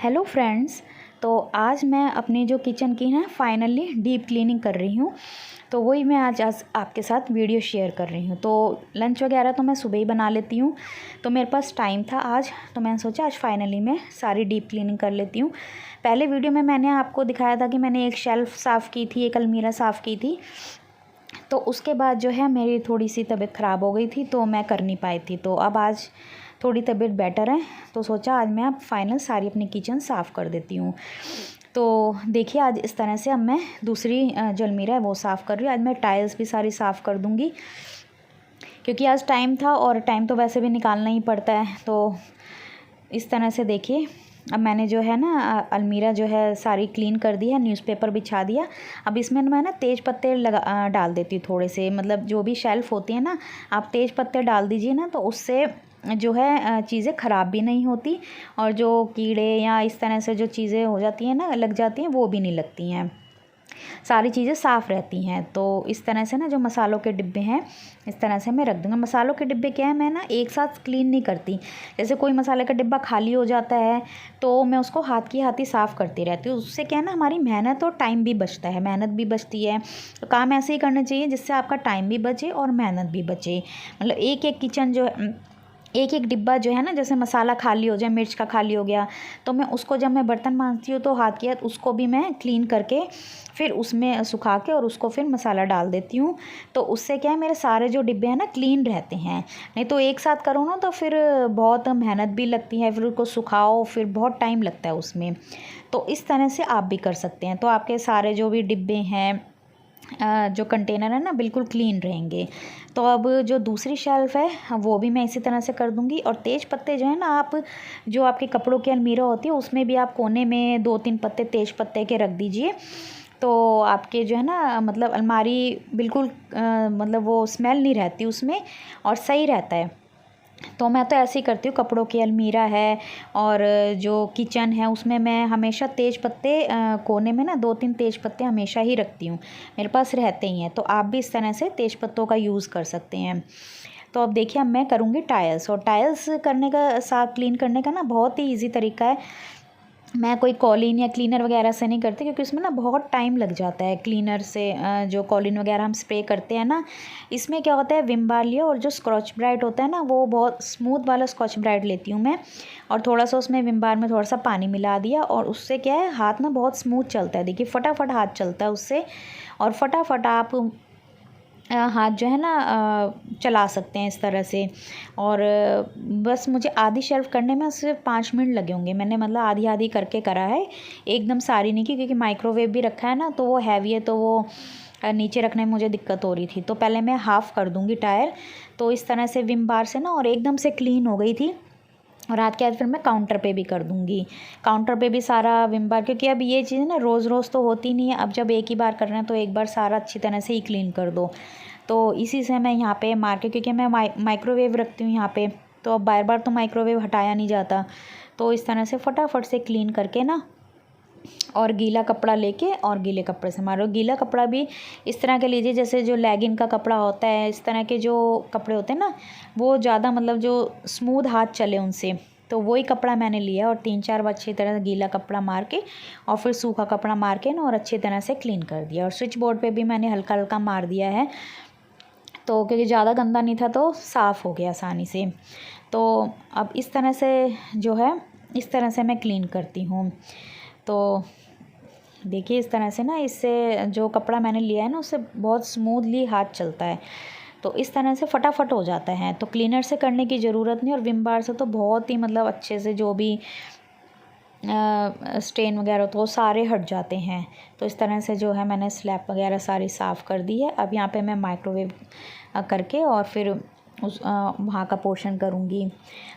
Hello friends. तो आज मैं अपनी जो किचन की है फाइनली डीप क्लीनिंग कर रही हूँ। तो वही मैं आज आपके साथ वीडियो शेयर कर रही हूँ। तो लंच वगैरह तो मैं सुबह ही बना लेती हूँ, तो मेरे पास टाइम था आज, तो मैंने सोचा आज फाइनली मैं सारी डीप क्लीनिंग कर लेती हूँ। पहले वीडियो में मैंने आपको दिखाया था कि मैंने एक शेल्फ़ साफ़ की थी, एक अलमीरा साफ़ की थी। तो उसके बाद जो है मेरी थोड़ी सी तबीयत ख़राब हो गई थी, तो मैं कर नहीं पाई थी। तो अब आज थोड़ी तबीयत बेटर है, तो सोचा आज मैं अब फाइनल सारी अपनी किचन साफ़ कर देती हूँ। तो देखिए आज इस तरह से अब मैं दूसरी जो अलमीरा है वो साफ़ कर रही हूँ। आज मैं टाइल्स भी सारी साफ़ कर दूँगी, क्योंकि आज टाइम था और टाइम तो वैसे भी निकालना ही पड़ता है। तो इस तरह से देखिए अब मैंने जो है ना अलमीरा जो है सारी क्लीन कर दी है, न्यूज़पेपर बिछा दिया। अब इसमें मैं ना तेज़ पत्ते डाल देती हूँ थोड़े से, मतलब जो भी शेल्फ़ होती है ना, आप तेज़ पत्ते डाल दीजिए ना, तो उससे जो है चीज़ें ख़राब भी नहीं होती, और जो कीड़े या इस तरह से जो चीज़ें हो जाती हैं ना, लग जाती हैं, वो भी नहीं लगती हैं, सारी चीज़ें साफ़ रहती हैं। तो इस तरह से ना जो मसालों के डिब्बे हैं इस तरह से मैं रख दूँगा। मसालों के डिब्बे क्या है, मैं ना एक साथ क्लीन नहीं करती। जैसे कोई मसाले का डिब्बा खाली हो जाता है तो मैं उसको हाथ की हाथ ही साफ़ करती रहती हूँ। उससे क्या है ना, हमारी मेहनत और टाइम भी बचता है, मेहनत भी बचती है। तो काम ऐसे ही करना चाहिए जिससे आपका टाइम भी बचे और मेहनत भी बचे। मतलब एक एक किचन जो एक एक डिब्बा जो है ना, जैसे मसाला खाली हो जाए, मिर्च का खाली हो गया, तो मैं उसको जब मैं बर्तन मांजती हूँ तो हाथ की हाथ उसको भी मैं क्लीन करके फिर उसमें सुखा के और उसको फिर मसाला डाल देती हूँ। तो उससे क्या है, मेरे सारे जो डिब्बे हैं ना क्लीन रहते हैं। नहीं तो एक साथ करो ना तो फिर बहुत मेहनत भी लगती है, फिर उसको सुखाओ, फिर बहुत टाइम लगता है उसमें। तो इस तरह से आप भी कर सकते हैं, तो आपके सारे जो भी डिब्बे हैं जो कंटेनर है ना बिल्कुल क्लीन रहेंगे। तो अब जो दूसरी शेल्फ़ है वो भी मैं इसी तरह से कर दूँगी। और तेज़ पत्ते जो है ना, आप जो आपके कपड़ों की अलमीरा होती है उसमें भी आप कोने में 2-3 पत्ते तेज़ पत्ते के रख दीजिए। तो आपके जो है ना, मतलब अलमारी बिल्कुल मतलब वो स्मेल नहीं रहती उसमें, और सही रहता है। तो मैं तो ऐसे ही करती हूँ, कपड़ों की अलमीरा है और जो किचन है उसमें मैं हमेशा तेज़ पत्ते कोने में ना 2-3 तेज़ पत्ते हमेशा ही रखती हूँ, मेरे पास रहते ही हैं। तो आप भी इस तरह से तेज़ पत्तों का यूज़ कर सकते हैं। तो अब देखिए अब मैं करूँगी टाइल्स, और टाइल्स करने का, साफ क्लीन करने का ना बहुत ही ईजी तरीका है। मैं कोई कॉलिन या क्लीनर वगैरह से नहीं करती, क्योंकि उसमें ना बहुत टाइम लग जाता है। क्लीनर से जो कॉलिन वगैरह हम स्प्रे करते हैं ना, इसमें क्या होता है, विम बार लिया और जो स्कॉच ब्राइट होता है ना, वो बहुत स्मूथ वाला स्कॉच ब्राइट लेती हूँ मैं, और थोड़ा सा उसमें विम बार में थोड़ा सा पानी मिला दिया, और उससे क्या है हाथ ना बहुत स्मूथ चलता है। देखिए फटाफट हाथ चलता है उससे, और फटाफट आप हाथ जो है ना चला सकते हैं इस तरह से। और बस मुझे आधी शेल्फ़ करने में सिर्फ 5 मिनट लगे होंगे। मैंने मतलब आधी आधी करके करा है, एकदम सारी नहीं की, क्योंकि माइक्रोवेव भी रखा है ना, तो वो हैवी है, तो वो नीचे रखने में मुझे दिक्कत हो रही थी। तो पहले मैं हाफ़ कर दूँगी टायर। तो इस तरह से विम बार से ना, और एकदम से क्लीन हो गई थी। और रात के बाद फिर मैं काउंटर पे भी कर दूँगी, काउंटर पे भी सारा विम बार, क्योंकि अब ये चीज़ ना रोज़ रोज़ तो होती नहीं है। अब जब एक ही बार कर रहे हैं तो एक बार सारा अच्छी तरह से ही क्लीन कर दो। तो इसी से मैं यहाँ पे मार के, क्योंकि मैं माइक्रोवेव रखती हूँ यहाँ पे, तो अब बार बार तो माइक्रोवेव हटाया नहीं जाता। तो इस तरह से फटाफट से क्लीन करके ना, और गीला कपड़ा लेके और गीले कपड़े से मारो। गीला कपड़ा भी इस तरह के लीजिए, जैसे जो लेगिन का कपड़ा होता है, इस तरह के जो कपड़े होते हैं ना, वो ज़्यादा मतलब जो स्मूथ हाथ चले उनसे, तो वही कपड़ा मैंने लिया, और 3-4 बार अच्छी तरह से गीला कपड़ा मार के और फिर सूखा कपड़ा मार के ना, और अच्छी तरह से क्लीन कर दिया। और स्विच बोर्ड पे भी मैंने हल्का हल्का मार दिया है, तो क्योंकि ज़्यादा गंदा नहीं था तो साफ़ हो गया आसानी से। तो अब इस तरह से जो है, इस तरह से मैं क्लीन करती हूँ। तो देखिए इस तरह से ना, इससे जो कपड़ा मैंने लिया है ना, उससे बहुत स्मूथली हाथ चलता है, तो इस तरह से फटाफट हो जाता है। तो क्लीनर से करने की ज़रूरत नहीं, और विम बार से तो बहुत ही मतलब अच्छे से जो भी स्टेन वगैरह तो वो सारे हट जाते हैं। तो इस तरह से जो है मैंने स्लैब वगैरह सारी साफ़ कर दी है। अब यहाँ पे मैं माइक्रोवेव करके और फिर उस वहाँ का पोर्शन करूँगी।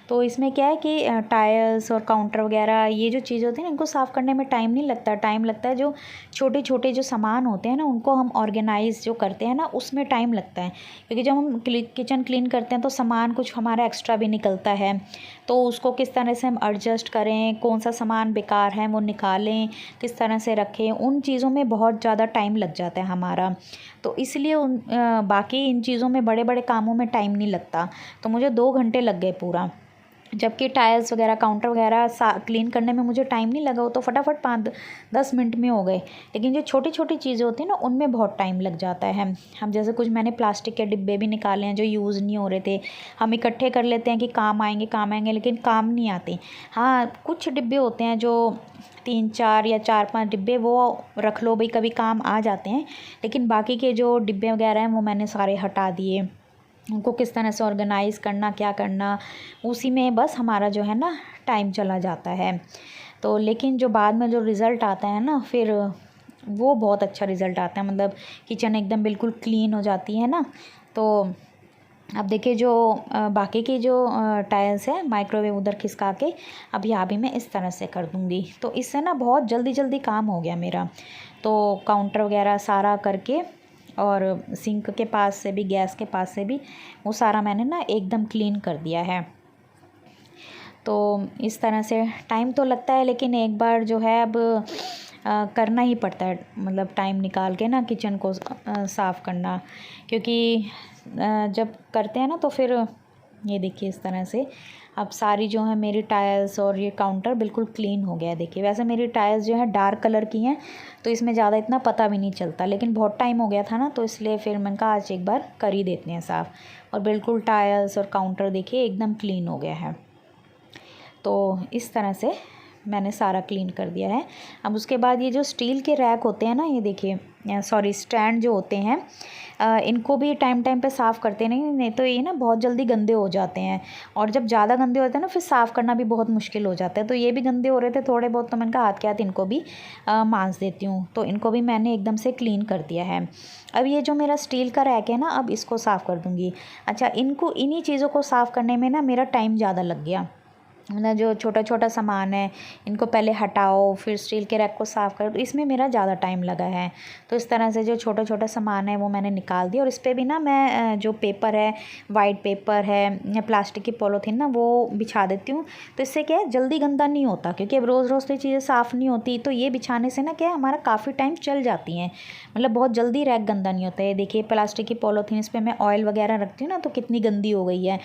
तो इसमें क्या है कि टायर्स और काउंटर वगैरह ये जो चीज़ें होती हैं ना, इनको साफ़ करने में टाइम नहीं लगता। टाइम लगता है जो छोटे छोटे जो सामान होते हैं ना, उनको हम ऑर्गेनाइज़ जो करते हैं ना, उसमें टाइम लगता है। क्योंकि जब हम किचन क्लीन करते हैं तो सामान कुछ हमारा एक्स्ट्रा भी निकलता है, तो उसको किस तरह से हम एडजस्ट करें, कौन सा सामान बेकार है वो निकालें, किस तरह से रखें, उन चीज़ों में बहुत ज़्यादा टाइम लग जाता है हमारा। तो इसलिए बाकी इन चीज़ों में, बड़े बड़े कामों में टाइम नहीं लगता। तो मुझे 2 घंटे लग गए पूरा। जबकि टाइल्स वगैरह काउंटर वगैरह क्लीन करने में मुझे टाइम नहीं लगा, वो तो फटाफट 5-10 मिनट में हो गए। लेकिन जो छोटी छोटी चीज़ें होती हैं ना उनमें बहुत टाइम लग जाता है। हम जैसे कुछ मैंने प्लास्टिक के डिब्बे भी निकाले हैं जो यूज़ नहीं हो रहे थे, हम इकट्ठे कर लेते हैं कि काम आएंगे, लेकिन काम नहीं आते। हाँ, कुछ डिब्बे होते हैं जो 3-4 या 4-5 डिब्बे वो रख लो भाई, कभी काम आ जाते हैं। लेकिन बाकी के जो डिब्बे वगैरह हैं वो मैंने सारे हटा दिए। उनको किस तरह से ऑर्गेनाइज़ करना, क्या करना, उसी में बस हमारा जो है ना टाइम चला जाता है। तो लेकिन जो बाद में जो रिज़ल्ट आता है ना फिर वो बहुत अच्छा रिज़ल्ट आता है, मतलब किचन एकदम बिल्कुल क्लीन हो जाती है ना। तो अब देखिए जो बाकी की जो टाइल्स है माइक्रोवेव उधर खिसका के अब यहाँ भी मैं इस तरह से कर दूँगी। तो इससे ना बहुत जल्दी जल्दी काम हो गया मेरा। तो काउंटर वगैरह सारा करके और सिंक के पास से भी, गैस के पास से भी, वो सारा मैंने ना एकदम क्लीन कर दिया है। तो इस तरह से टाइम तो लगता है, लेकिन एक बार जो है अब करना ही पड़ता है, मतलब टाइम निकाल के ना किचन को साफ़ करना। क्योंकि जब करते हैं ना तो फिर ये देखिए इस तरह से अब सारी जो है मेरी टाइल्स और ये काउंटर बिल्कुल क्लीन हो गया है। देखिए वैसे मेरी टाइल्स जो है डार्क कलर की हैं तो इसमें ज़्यादा इतना पता भी नहीं चलता, लेकिन बहुत टाइम हो गया था ना तो इसलिए फिर मैंने कहा आज एक बार कर ही देते हैं साफ़। और बिल्कुल टाइल्स और काउंटर देखिए एकदम क्लीन हो गया है। तो इस तरह से मैंने सारा क्लीन कर दिया है। अब उसके बाद ये जो स्टील के रैक होते हैं ना, ये देखिए सॉरी स्टैंड जो होते हैं, इनको भी टाइम टाइम पे साफ़ करते नहीं तो ये ना बहुत जल्दी गंदे हो जाते हैं। और जब ज़्यादा गंदे होते हैं ना फिर साफ़ करना भी बहुत मुश्किल हो जाता है। तो ये भी गंदे हो रहे थे थोड़े बहुत, तो मैंने कहा हाथ के हाथ इनको भी मांज देती हूँ। तो इनको भी मैंने एकदम से क्लीन कर दिया है। अब ये जो मेरा स्टील का रैक है ना, अब इसको साफ़ कर दूँगी। अच्छा, इन्हीं चीज़ों को साफ़ करने में ना मेरा टाइम ज़्यादा लग गया। मतलब जो छोटा छोटा सामान है इनको पहले हटाओ, फिर स्टील के रैक को साफ़ करो, तो इसमें मेरा ज़्यादा टाइम लगा है। तो इस तरह से जो छोटा छोटा सामान है वो मैंने निकाल दिया। और इस पर भी ना मैं जो पेपर है, वाइट पेपर है या प्लास्टिक की पॉलीथीन ना, वो बिछा देती हूँ। तो इससे क्या है जल्दी गंदा नहीं होता, क्योंकि अब रोज़ रोज़ तो चीज़ें साफ़ नहीं होती। तो ये बिछाने से ना क्या है हमारा काफ़ी टाइम चल जाती हैं, मतलब बहुत जल्दी रैक गंदा नहीं होता है। देखिए प्लास्टिक की पॉलीथीन, इस पर मैं ऑयल वगैरह रखती हूँ ना तो कितनी गंदी हो गई है।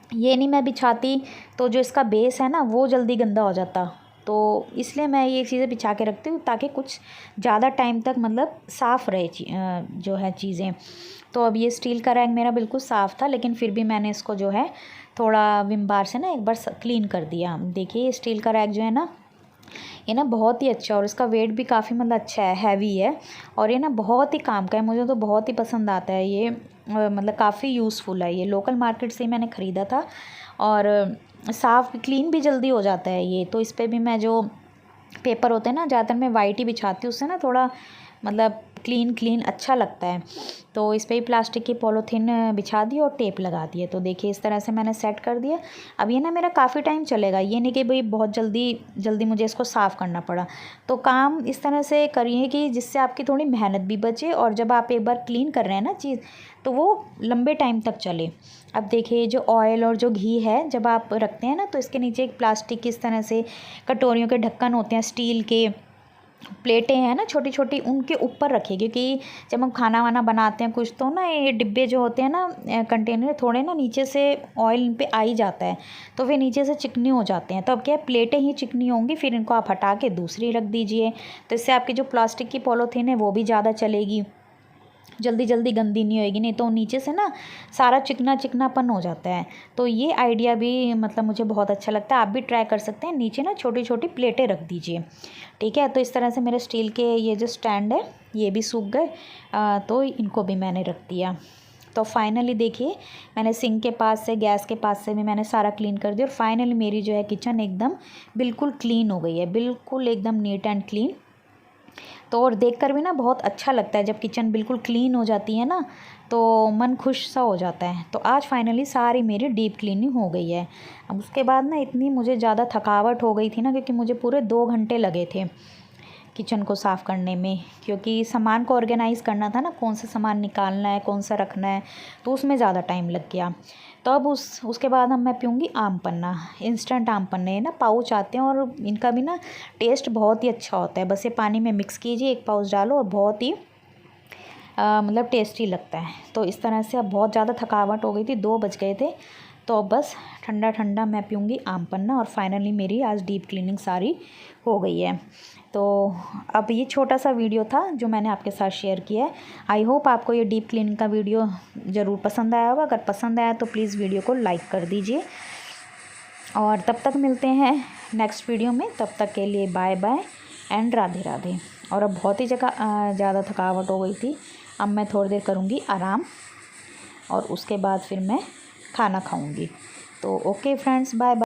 ये नहीं मैं बिछाती तो जो इसका बेस है ना वो जल्दी गंदा हो जाता। तो इसलिए मैं ये चीज़ें बिछा के रखती हूँ ताकि कुछ ज़्यादा टाइम तक मतलब साफ़ रहे जो है चीज़ें। तो अब ये स्टील का रैक मेरा बिल्कुल साफ़ था, लेकिन फिर भी मैंने इसको जो है थोड़ा विम बार से ना एक बार क्लीन कर दिया। देखिए ये स्टील का रैक जो है ना, ये ना बहुत ही अच्छा, और इसका वेट भी काफ़ी मतलब अच्छा है, हैवी है। और ये ना बहुत ही काम का है, मुझे तो बहुत ही पसंद आता है ये, मतलब काफ़ी यूज़फुल है। ये लोकल मार्केट से ही मैंने ख़रीदा था और साफ़ क्लीन भी जल्दी हो जाता है ये। तो इस पर भी मैं जो पेपर होते हैं ना, ज़्यादातर मैं वाइट ही बिछाती हूँ, उससे ना थोड़ा मतलब क्लीन अच्छा लगता है। तो इस पर ही प्लास्टिक की पॉलीथीन बिछा दी और टेप लगा दिए। तो देखिए इस तरह से मैंने सेट कर दिया। अब ये ना मेरा काफ़ी टाइम चलेगा, ये नहीं कि भाई बहुत जल्दी मुझे इसको साफ़ करना पड़ा। तो काम इस तरह से करिए कि जिससे आपकी थोड़ी मेहनत भी बचे, और जब आप एक बार क्लीन कर रहे हैं ना चीज़ तो वो लंबे टाइम तक चले। अब देखिए जो ऑयल और जो घी है जब आप रखते हैं ना तो इसके नीचे एक प्लास्टिक की इस तरह से कटोरियों के ढक्कन होते हैं, स्टील के प्लेटें हैं ना छोटी छोटी, उनके ऊपर रखिए। क्योंकि जब हम खाना वाना बनाते हैं कुछ तो ना ये डिब्बे जो होते हैं ना, कंटेनर थोड़े ना नीचे से ऑयल इन पे आ ही जाता है, तो फिर नीचे से चिकने हो जाते हैं। तो अब क्या है प्लेटें ही चिकनी होंगी, फिर इनको आप हटा के दूसरी रख दीजिए। तो इससे आपकी जो प्लास्टिक की पॉलीथीन है वो भी ज़्यादा चलेगी, जल्दी गंदी नहीं होएगी। नहीं तो नीचे से ना सारा चिकनापन हो जाता है। तो ये आइडिया भी मतलब मुझे बहुत अच्छा लगता है, आप भी ट्राई कर सकते हैं। नीचे ना छोटी छोटी प्लेटें रख दीजिए, ठीक है। तो इस तरह से मेरे स्टील के ये जो स्टैंड है ये भी सूख गए, तो इनको भी मैंने रख दिया। तो फाइनली देखिए मैंने सिंक के पास से, गैस के पास से भी मैंने सारा क्लीन कर दिया। और फाइनली मेरी जो है किचन एकदम बिल्कुल क्लीन हो गई है, बिल्कुल एकदम नीट एंड क्लीन। तो और देखकर भी ना बहुत अच्छा लगता है जब किचन बिल्कुल क्लीन हो जाती है ना, तो मन खुश सा हो जाता है। तो आज फाइनली सारी मेरी डीप क्लीनिंग हो गई है। अब उसके बाद ना इतनी मुझे ज़्यादा थकावट हो गई थी ना, क्योंकि मुझे पूरे 2 घंटे लगे थे किचन को साफ़ करने में, क्योंकि सामान को ऑर्गेनाइज़ करना था ना, कौन सा सामान निकालना है कौन सा रखना है, तो उसमें ज़्यादा टाइम लग गया। तो अब उसके बाद हम मैं पीऊँगी आम पन्ना, इंस्टेंट आम पन्ने ना पाउच आते हैं, और इनका भी ना टेस्ट बहुत ही अच्छा होता है। बस ये पानी में मिक्स कीजिए, 1 पाउच डालो और बहुत ही मतलब टेस्टी लगता है। तो इस तरह से अब बहुत ज़्यादा थकावट हो गई थी, 2 बज गए थे, तो बस ठंडा ठंडा मैं पीऊँगी आम पन्ना। और फाइनली मेरी आज डीप क्लीनिंग सारी हो गई है। तो अब ये छोटा सा वीडियो था जो मैंने आपके साथ शेयर किया है। आई होप आपको ये डीप क्लीनिंग का वीडियो ज़रूर पसंद आया होगा। अगर पसंद आया तो प्लीज़ वीडियो को लाइक कर दीजिए। और तब तक मिलते हैं नेक्स्ट वीडियो में। तब तक के लिए bye bye and Radhe Radhe. और अब बहुत ही ज़्यादा थकावट हो गई थी। अब मैं थोड़ी देर करूँगी आराम और उसके बाद फिर मैं खाना खाऊँगी। तो ओके फ्रेंड्स, बाय बाय।